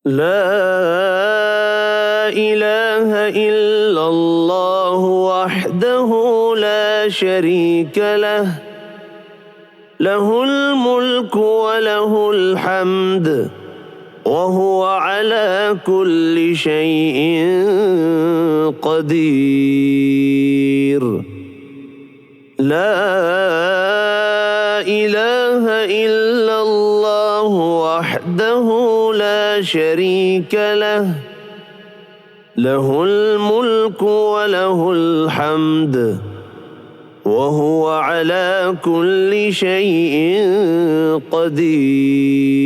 لا إله إلا الله وحده لا شريك له، له الملك وله الحمد وهو على كل شيء قدير. لا إله إلا الله وحده لا شريك له، له الملك وله الحمد وهو على كل شيء قدير.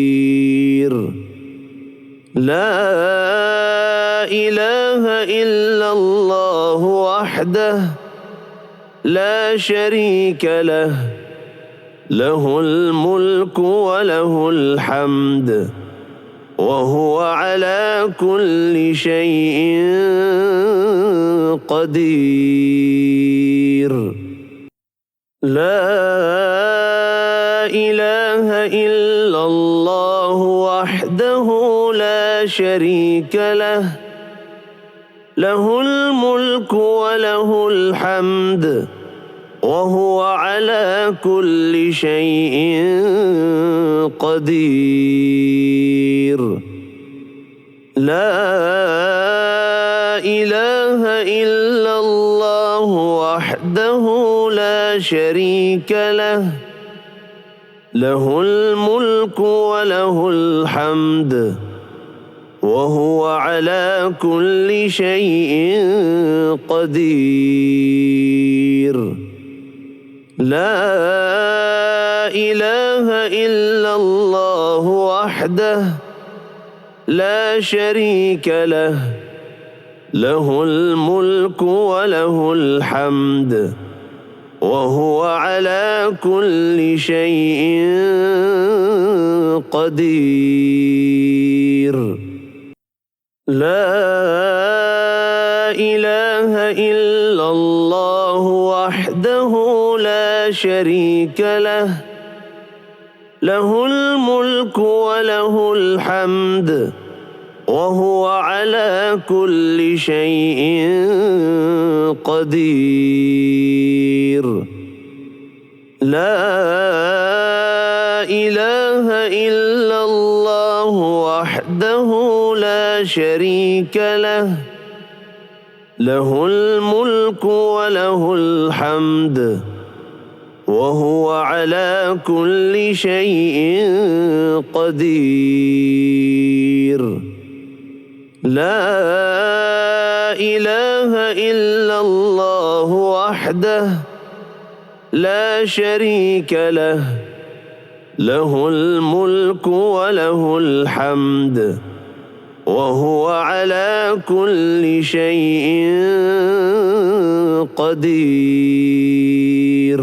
لا إله إلا الله وحده لا شريك له، له الملك وله الحمد وهو على كل شيء قدير. لا إله إلا الله وحده لا شريك له، له الملك وله الحمد وهو على كل شيء قدير. لا إله إلا الله وحده لا شريك له، له الملك وله الحمد وهو على كل شيء قدير. لا إله إلا الله وحده لا شريك له، له الملك وله الحمد وهو على كل شيء قدير. لا إله إلا الله وحده لا شريك له، له الملك وله الحمد وهو على كل شيء قدير. لا إله إلا الله وحده لا شريك له، له الملك وله الحمد وهو على كل شيء قدير. لا إله إلا الله وحده لا شريك له، له الملك وله الحمد وهو على كل شيء قدير.